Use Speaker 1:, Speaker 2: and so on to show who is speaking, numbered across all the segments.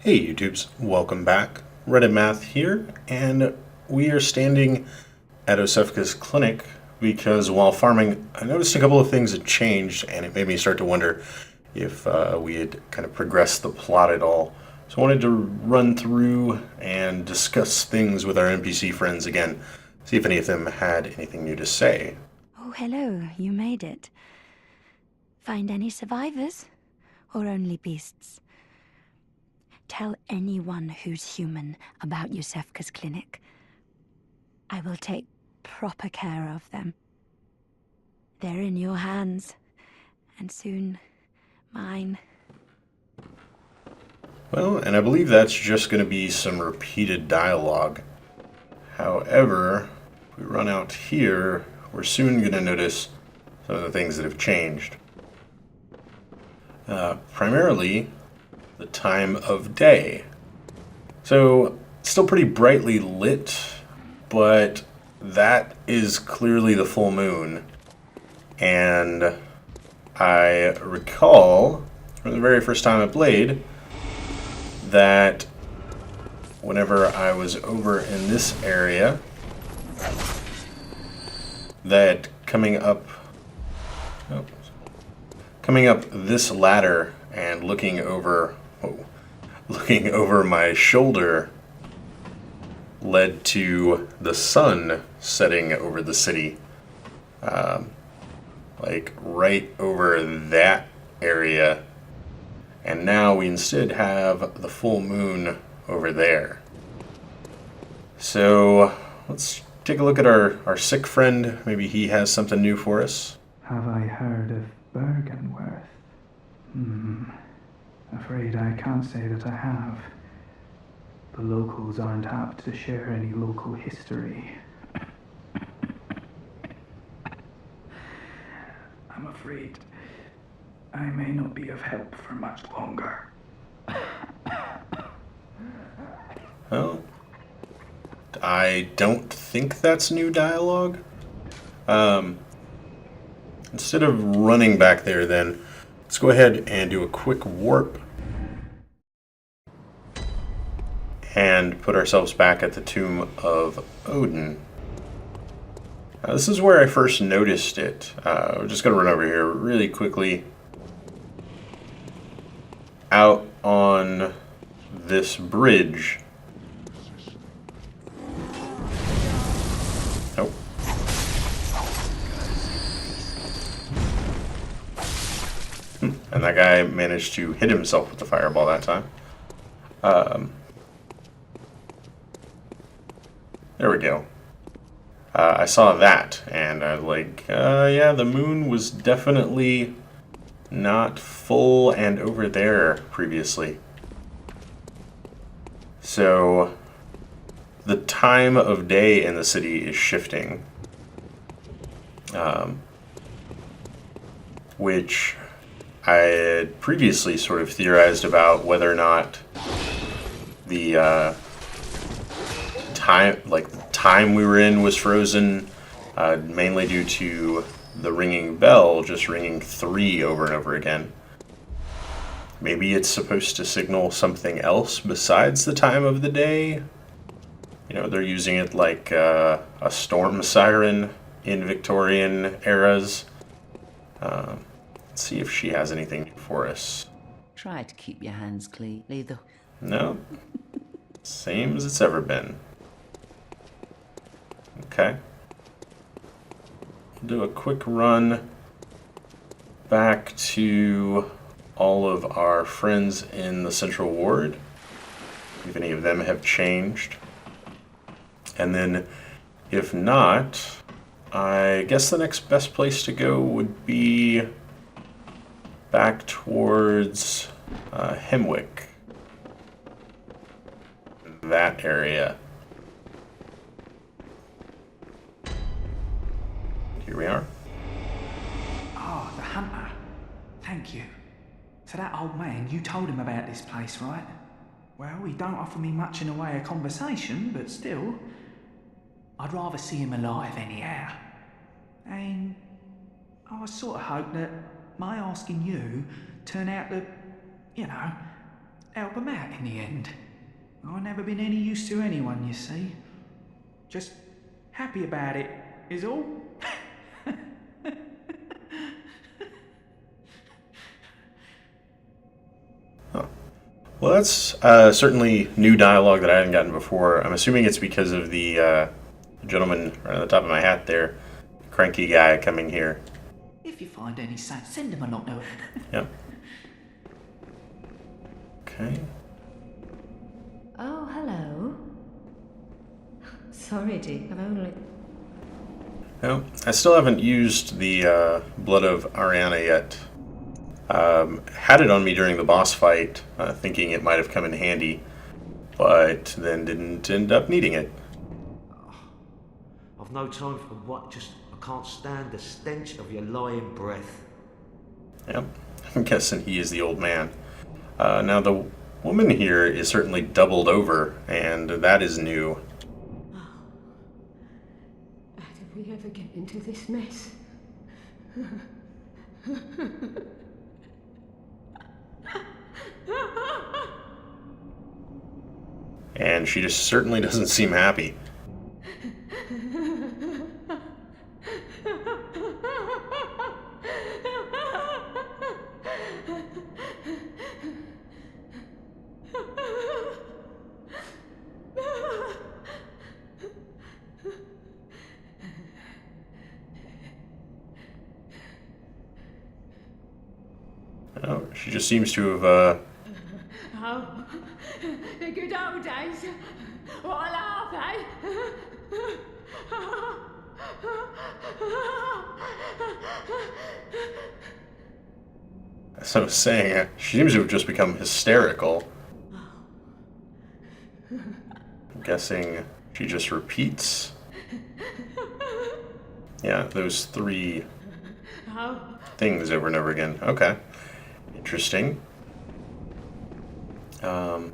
Speaker 1: Hey YouTubes, welcome back. Reddit Math here, and we are standing at Osefka's clinic because while farming, I noticed a couple of things had changed, and it made me start to wonder if we had kind of progressed the plot at all. So I wanted to run through and discuss things with our NPC friends again, see if any of them had anything new to say.
Speaker 2: Oh, hello. You made it. Find any survivors? Or only beasts? Tell anyone who's human about Yusefka's clinic. I will take proper care of them. They're in your hands, and soon mine.
Speaker 1: Well, and I believe that's just going to be some repeated dialogue. However, if we run out here, we're soon going to notice some of the things that have changed. Primarily, the time of day. So, still pretty brightly lit, but that is clearly the full moon. And I recall from the very first time I played that whenever I was over in this area, that coming up this ladder and looking over my shoulder led to the sun setting over the city, like right over that area. And now we instead have the full moon over there. So let's take a look at our sick friend. Maybe he has something new for us.
Speaker 3: Have I heard of Bergenworth? Afraid I can't say that I have. The locals aren't apt to share any local history. I'm afraid I may not be of help for much longer.
Speaker 1: Well, I don't think that's new dialogue. Instead of running back there then, let's go ahead and do a quick warp and put ourselves back at the Tomb of Odin. Now, this is where I first noticed it. We're just going to run over here really quickly. Out on this bridge. Nope. And that guy managed to hit himself with the fireball that time. There we go. I saw that, and I was like, yeah, the moon was definitely not full and over there previously. So, the time of day in the city is shifting. Which I had previously sort of theorized about whether or not the time we were in was frozen, mainly due to the ringing bell just ringing 3 over and over again. Maybe it's supposed to signal something else besides the time of the day. You know, they're using it like a storm siren in Victorian eras. Let's see if she has anything for us.
Speaker 4: Try to keep your hands clean, Lethal.
Speaker 1: No. Same as it's ever been. Okay. We'll do a quick run back to all of our friends in the Central Ward, if any of them have changed. And then, if not, I guess the next best place to go would be back towards Hemwick. That area. Here we are.
Speaker 3: Oh, the hunter. Thank you. So that old man, you told him about this place, right? Well, he don't offer me much in the way of conversation, but still, I'd rather see him alive anyhow. And I sort of hope that my asking you turn out to, help them out in the end. I've never been any use to anyone, you see. Just happy about it, is all.
Speaker 1: Well, that's certainly new dialogue that I hadn't gotten before. I'm assuming it's because of the gentleman right on the top of my hat there, cranky guy coming here.
Speaker 3: If you find any saints, send them along to it.
Speaker 1: Yep. Okay.
Speaker 4: Oh, hello. Sorry, Dick. I've only...
Speaker 1: No, I still haven't used the Blood of Ariana yet. Had it on me during the boss fight, thinking it might have come in handy, but then didn't end up needing it.
Speaker 5: I've no time for what, just I can't stand the stench of your lying breath.
Speaker 1: Yep, I'm guessing he is the old man. Now the woman here is certainly doubled over, and that is new.
Speaker 6: How did we ever get into this mess?
Speaker 1: And she just certainly doesn't seem happy. Oh, she just seems to have,
Speaker 6: Oh, the good old days. What a laugh, eh?
Speaker 1: as I was saying, she seems to have just become hysterical. I'm guessing she just repeats. Yeah, those three things over and over again. Okay. Interesting. The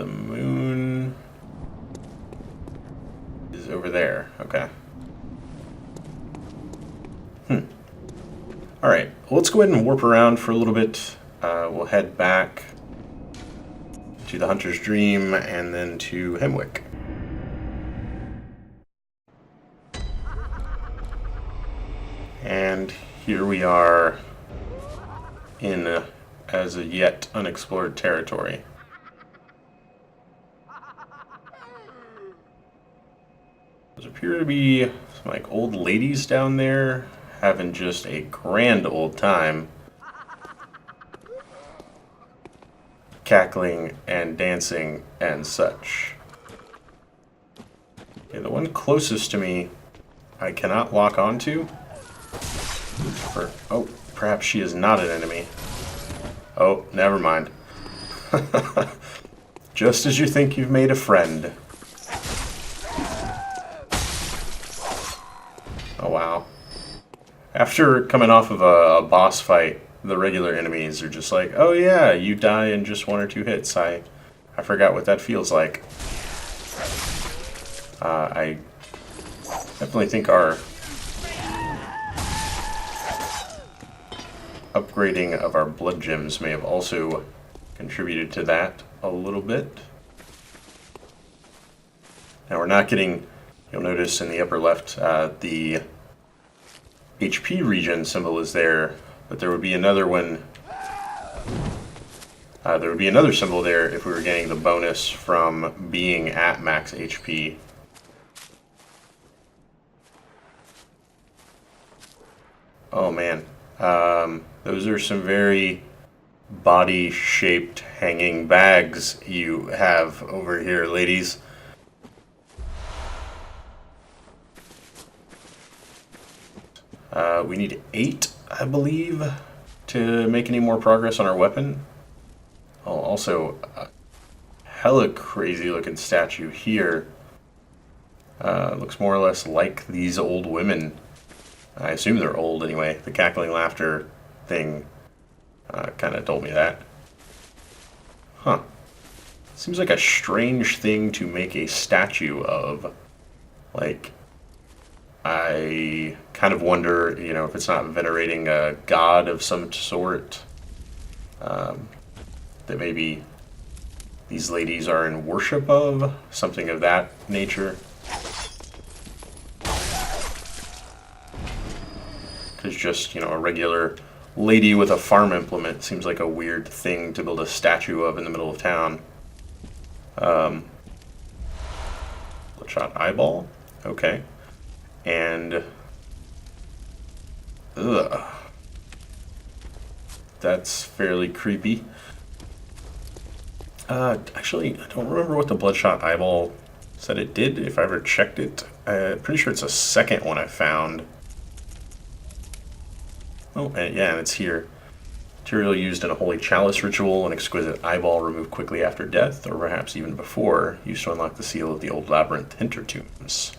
Speaker 1: moon is over there. Okay. Alright, well, let's go ahead and warp around for a little bit. We'll head back to the Hunter's Dream and then to Hemwick. And here we are in as a yet unexplored territory. There appear to be some like old ladies down there having just a grand old time, cackling and dancing and such. Okay, the one closest to me I cannot lock onto. Oh, perhaps she is not an enemy. Oh, never mind. Just as you think you've made a friend. Oh, wow. After coming off of a boss fight, the regular enemies are just like, oh yeah, you die in just 1 or 2 hits. I forgot what that feels like. I definitely think our upgrading of our blood gems may have also contributed to that a little bit. Now we're not getting, you'll notice in the upper left, the HP regen symbol is there, but there would be another one. There would be another symbol there if we were getting the bonus from being at max HP. Oh man. Those are some very body-shaped hanging bags you have over here, ladies. We need 8, I believe, to make any more progress on our weapon. Oh, also, hella crazy looking statue here. Looks more or less like these old women. I assume they're old anyway. The cackling laughter thing kind of told me that. Huh. Seems like a strange thing to make a statue of. Like, I kind of wonder, you know, if it's not venerating a god of some sort. That maybe these ladies are in worship of, something of that nature. Because just, you know, a regular lady with a farm implement seems like a weird thing to build a statue of in the middle of town. Bloodshot eyeball? Okay. And... ugh. That's fairly creepy. Actually, I don't remember what the bloodshot eyeball said it did, if I ever checked it. Pretty sure it's a second one I found. Oh, yeah, and it's here. Material used in a holy chalice ritual, an exquisite eyeball removed quickly after death, or perhaps even before, used to unlock the seal of the old labyrinth hintertombs.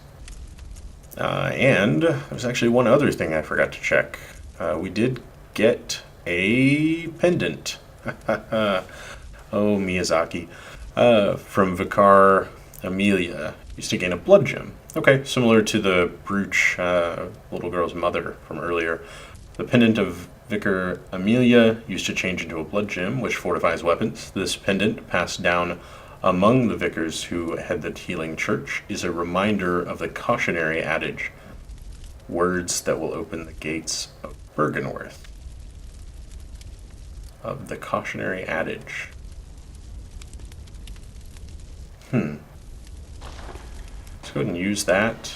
Speaker 1: And there's actually one other thing I forgot to check. We did get a pendant. Oh, Miyazaki. From Vicar Amelia. Used to gain a blood gem. Okay, similar to the brooch, little girl's mother from earlier. The pendant of Vicar Amelia used to change into a blood gem, which fortifies weapons. This pendant, passed down among the vicars who head the healing church, is a reminder of the cautionary adage, words that will open the gates of Bergenworth. Of the cautionary adage. Let's go ahead and use that.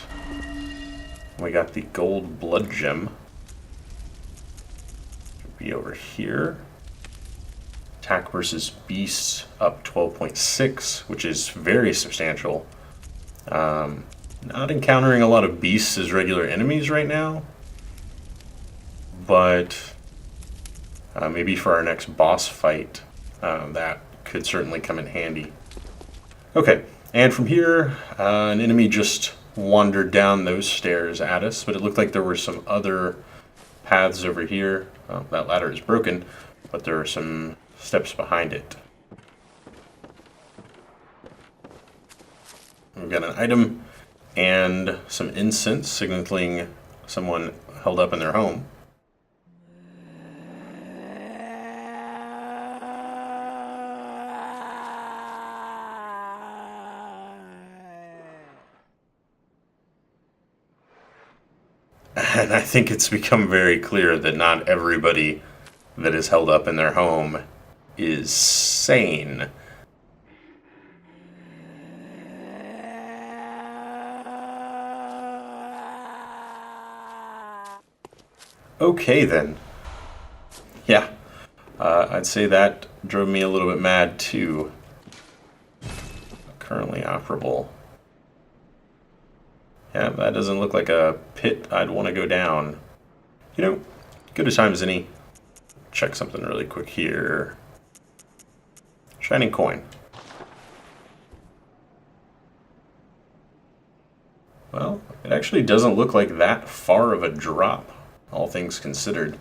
Speaker 1: We got the gold blood gem. Should be over here. Attack versus beasts up 12.6, which is very substantial. Not encountering a lot of beasts as regular enemies right now, but maybe for our next boss fight, that could certainly come in handy. Okay, and from here, an enemy just wandered down those stairs at us, but it looked like there were some other paths over here. That ladder is broken, but there are some steps behind it. We've got an item and some incense signaling someone held up in their home. And I think it's become very clear that not everybody that is held up in their home is sane. Okay then. Yeah, I'd say that drove me a little bit mad too. Currently operable. Yeah, that doesn't look like a pit I'd want to go down. You know, good a time as any. Check something really quick here. Shining coin. Well, it actually doesn't look like that far of a drop, all things considered.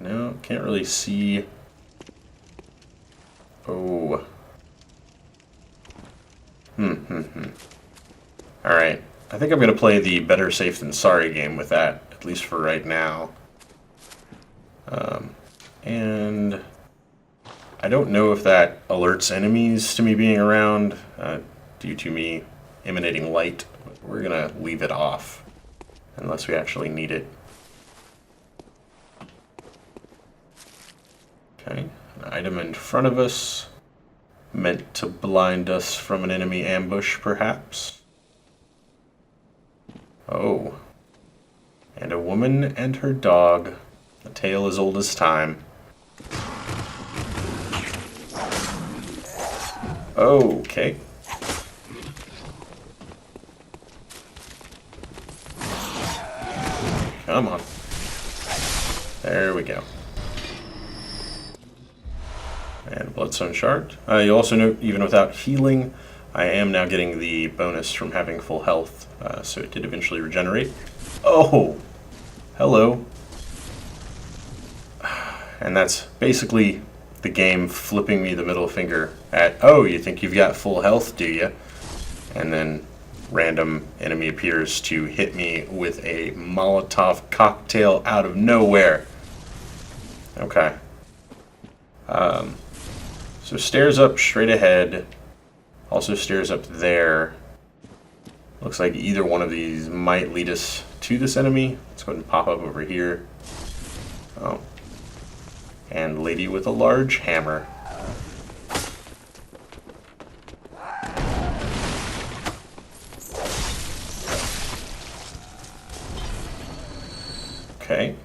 Speaker 1: No, can't really see. Oh. Alright. I think I'm going to play the better safe than sorry game with that, at least for right now. And I don't know if that alerts enemies to me being around due to me emanating light. We're going to leave it off unless we actually need it. Okay, an item in front of us, meant to blind us from an enemy ambush, perhaps. Oh, and a woman and her dog, a tale as old as time. Okay. Come on. There we go. And Bloodstone Shard. You also note, even without healing, I am now getting the bonus from having full health, so it did eventually regenerate. Oh! Hello. And that's basically the game flipping me the middle finger at, oh, you think you've got full health, do you? And then random enemy appears to hit me with a Molotov cocktail out of nowhere. Okay. So stairs up straight ahead. Also stairs up there. Looks like either one of these might lead us to this enemy. Let's go ahead and pop up over here. Oh. And lady with a large hammer. Okay.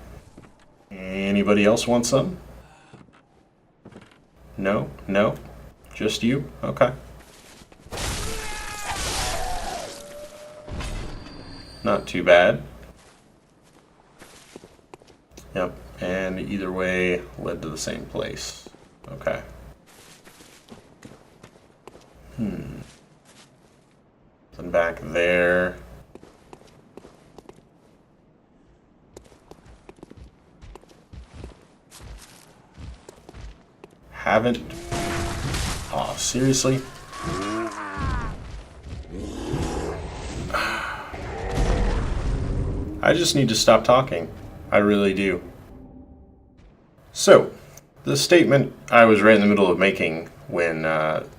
Speaker 1: Anybody else want some? No? No? Just you? Okay. Not too bad. Yep, and either way led to the same place. Okay. Then back there. Haven't. Oh, seriously? I just need to stop talking. I really do. So, the statement I was right in the middle of making when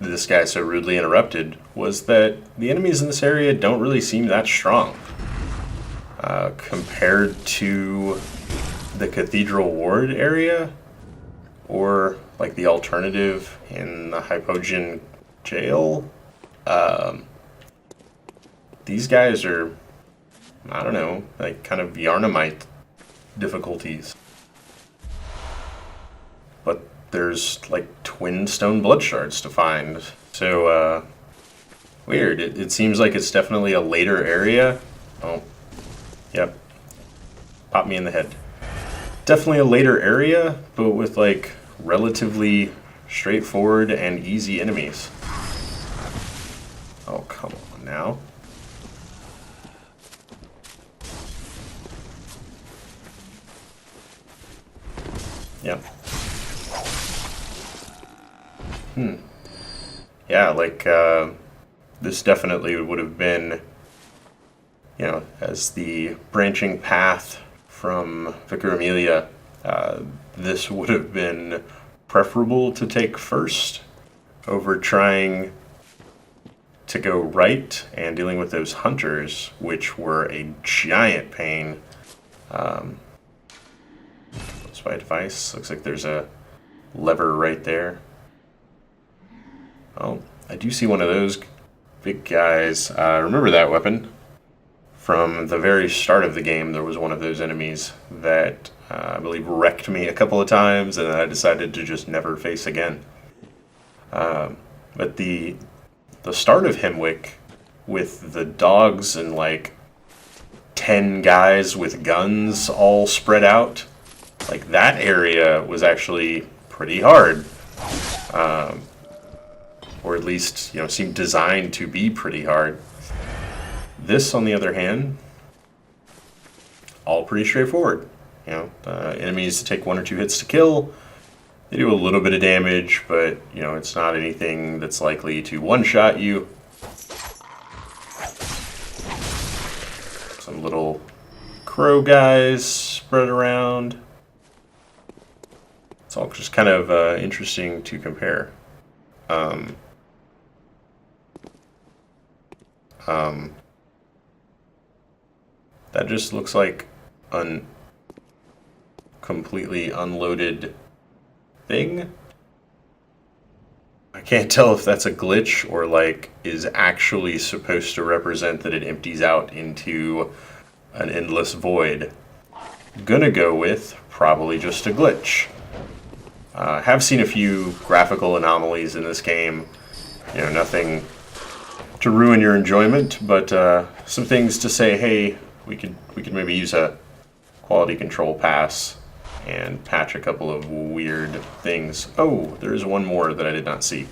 Speaker 1: this guy so rudely interrupted was that the enemies in this area don't really seem that strong. Compared to the Cathedral Ward area, or like the alternative in the Hypogean jail, these guys are, I don't know, like kind of Yarnamite difficulties. But there's like twin stone blood shards to find. So, weird. It seems like it's definitely a later area. Oh, yep. Pop me in the head. Definitely a later area, but with like relatively straightforward and easy enemies. Oh, come on now. Yep. Yeah, like, this definitely would have been, you know, as the branching path from Vicar Amelia, this would have been preferable to take first over trying to go right and dealing with those hunters, which were a giant pain. Spy device. Looks like there's a lever right there. Oh, I do see one of those big guys. Remember that weapon? From the very start of the game, there was one of those enemies that I believe wrecked me a couple of times, and then I decided to just never face again. But the start of Hemwick, with the dogs and like 10 guys with guns all spread out, like that area was actually pretty hard. Or at least, you know, seemed designed to be pretty hard. This, on the other hand, all pretty straightforward. You know, enemies take 1 or 2 hits to kill. They do a little bit of damage, but, you know, it's not anything that's likely to one-shot you. Some little crow guys spread around. It's all just kind of interesting to compare. That just looks like a completely unloaded thing. I can't tell if that's a glitch or like is actually supposed to represent that it empties out into an endless void. Gonna go with probably just a glitch. Have seen a few graphical anomalies in this game. You know, nothing to ruin your enjoyment, but some things to say, hey, we could maybe use a quality control pass and patch a couple of weird things. Oh, there's one more that I did not see.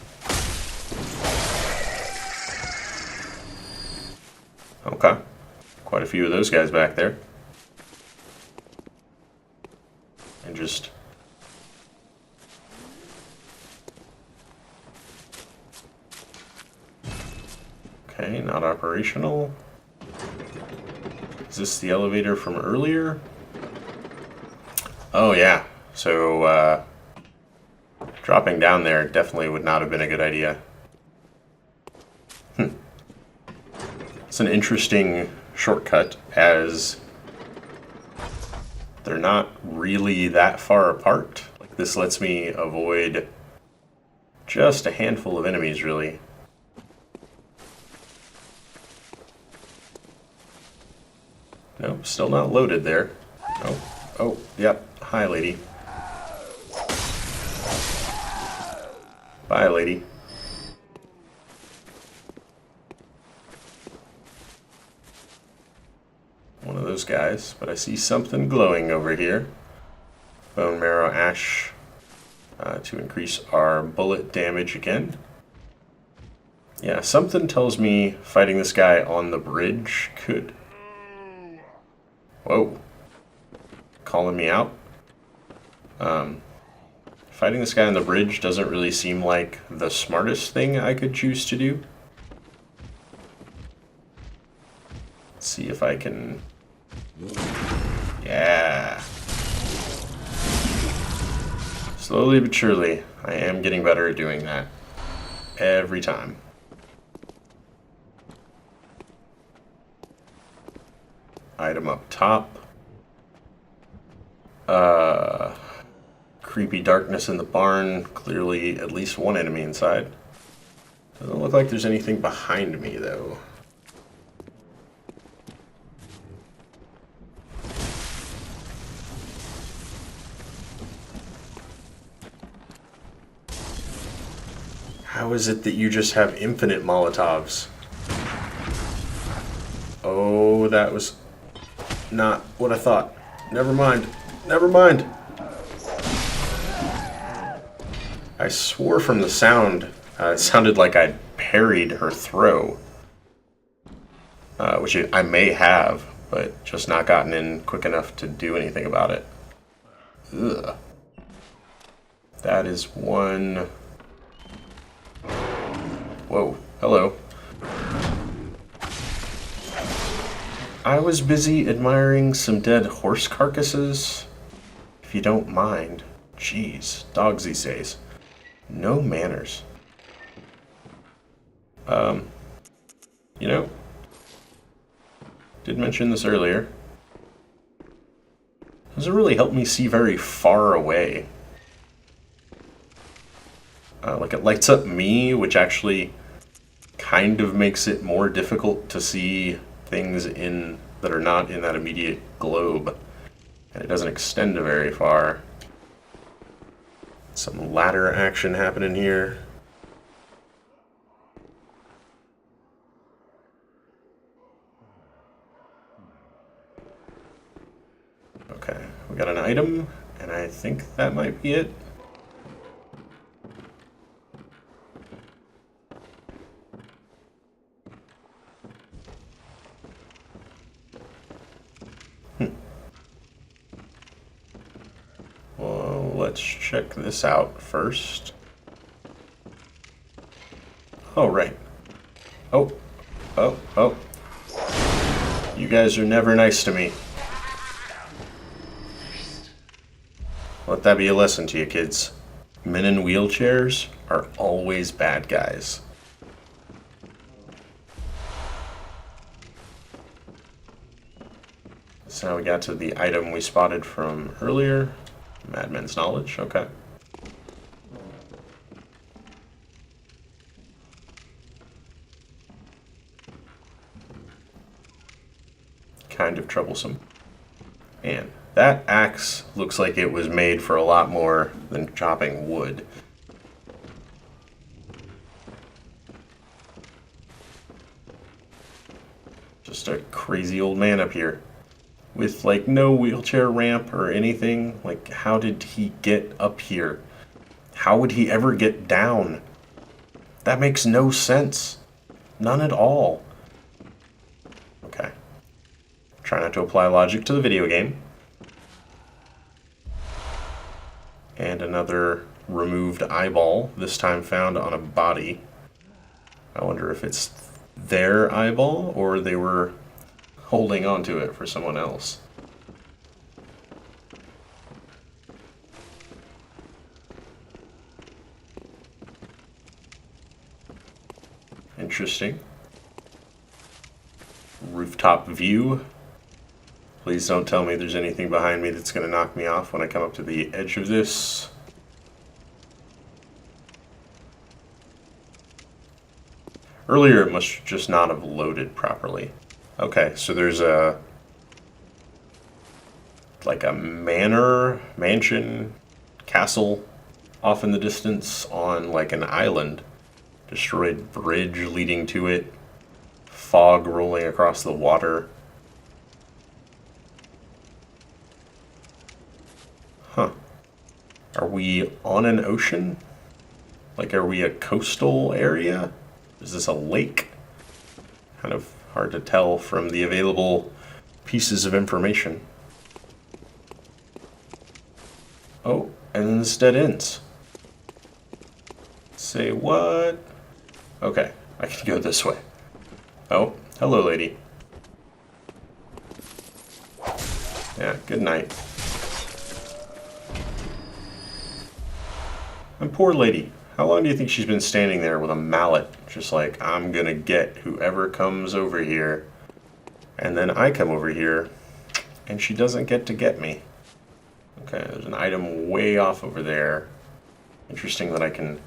Speaker 1: Okay. Quite a few of those guys back there. And just Okay, not operational. Is this the elevator from earlier? Oh yeah, so dropping down there definitely would not have been a good idea. It's an interesting shortcut, as they're not really that far apart. Like, this lets me avoid just a handful of enemies, really. Nope, still not loaded there. Oh, oh, yep. Hi, lady. Bye, lady. One of those guys, but I see something glowing over here. Bone marrow ash to increase our bullet damage again. Yeah, something tells me fighting this guy on the bridge could... Whoa. Calling me out. Fighting this guy on the bridge doesn't really seem like the smartest thing I could choose to do. Let's see if I can... Yeah. Slowly but surely, I am getting better at doing that. Every time. Item up top. Creepy darkness in the barn. Clearly at least one enemy inside. Doesn't look like there's anything behind me, though. How is it that you just have infinite Molotovs? Oh, that was not what I thought. Never mind. Never mind. I swore from the sound, it sounded like I'd parried her throw. Which I may have, but just not gotten in quick enough to do anything about it. Ugh. That is one... Whoa, hello. I was busy admiring some dead horse carcasses. If you don't mind. Jeez, dogs these days. No manners. You know, did mention this earlier. Doesn't really help me see very far away. Like, it lights up me, which actually kind of makes it more difficult to see things in that are not in that immediate globe. And it doesn't extend to very far. Some ladder action happening here. Okay, we got an item, and I think that might be it. Well, let's check this out first. Oh, right. Oh. You guys are never nice to me. Let that be a lesson to you, kids. Men in wheelchairs are always bad guys. So now we got to the item we spotted from earlier. Madman's Knowledge, okay. Kind of troublesome. And that axe looks like it was made for a lot more than chopping wood. Just a crazy old man up here. With, like, no wheelchair ramp or anything. Like, how did he get up here? How would he ever get down? That makes no sense. None at all. Okay. Try not to apply logic to the video game. And another removed eyeball, this time found on a body. I wonder if it's their eyeball, or they were holding onto it for someone else. Interesting. Rooftop view. Please don't tell me there's anything behind me that's going to knock me off when I come up to the edge of this. Earlier it must just not have loaded properly. Okay, so there's like a mansion, castle off in the distance on like an island. Destroyed bridge leading to it. Fog rolling across the water. Huh. Are we on an ocean? Like, are we a coastal area? Is this a lake? Kind of hard to tell from the available pieces of information. Oh, and then this dead ends. Say what? Okay, I can go this way. Oh, hello, lady. Yeah, good night. And poor lady. How long do you think she's been standing there with a mallet? Just like, I'm gonna get whoever comes over here. And then I come over here, and she doesn't get to get me. Okay, there's an item way off over there. Interesting that I can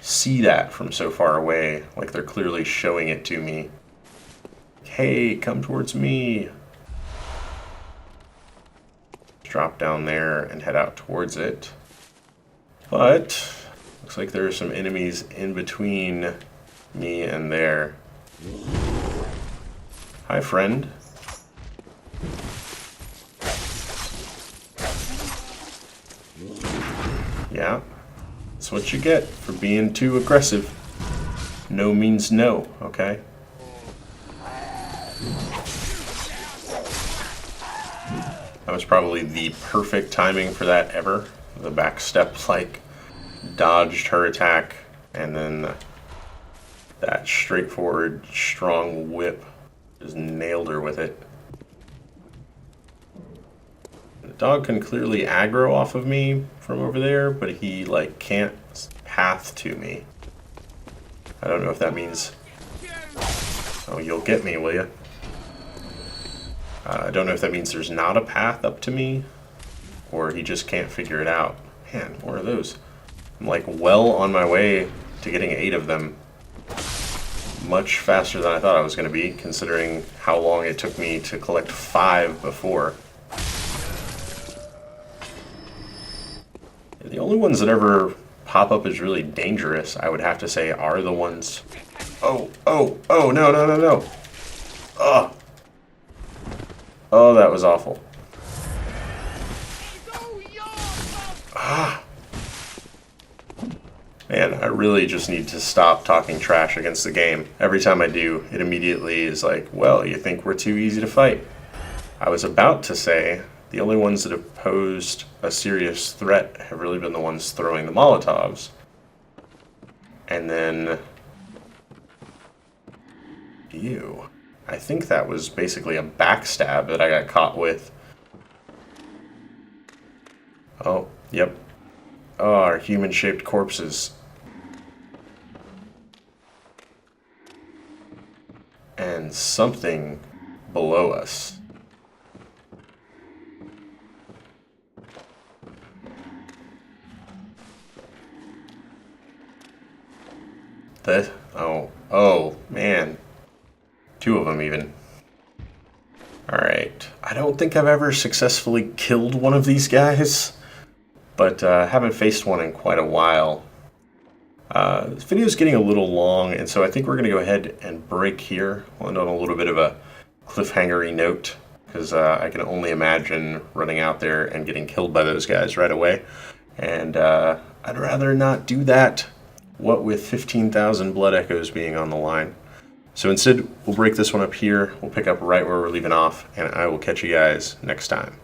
Speaker 1: see that from so far away, like they're clearly showing it to me. Hey, come towards me. Drop down there and head out towards it. But looks like there are some enemies in between me and there. Hi, friend. Yeah, that's what you get for being too aggressive. No means no, okay? That was probably the perfect timing for that ever. The back step, like, dodged her attack, and then that straightforward, strong whip just nailed her with it. The dog can clearly aggro off of me from over there, but he, like, can't path to me. I don't know if that means... Oh, you'll get me, will you? I don't know if that means there's not a path up to me, or he just can't figure it out. Man, more of those. I'm like well on my way to getting 8 of them. Much faster than I thought I was going to be, considering how long it took me to collect 5 before. The only ones that ever pop up as really dangerous, I would have to say, are the ones... Oh, no, no, no, no. Ugh. Oh, that was awful. Ah. Man, I really just need to stop talking trash against the game. Every time I do, it immediately is like, well, you think we're too easy to fight. I was about to say, the only ones that have posed a serious threat have really been the ones throwing the Molotovs. And then... Ew. I think that was basically a backstab that I got caught with. Oh, yep. Oh, our human-shaped corpses. And something below us. That, oh, man. 2 of them even. Alright, I don't think I've ever successfully killed one of these guys, but haven't faced one in quite a while. This video is getting a little long, and so I think we're going to go ahead and break here. We'll end on a little bit of a cliffhanger-y note, because I can only imagine running out there and getting killed by those guys right away. And I'd rather not do that, what with 15,000 blood echoes being on the line. So instead, we'll break this one up here, we'll pick up right where we're leaving off, and I will catch you guys next time.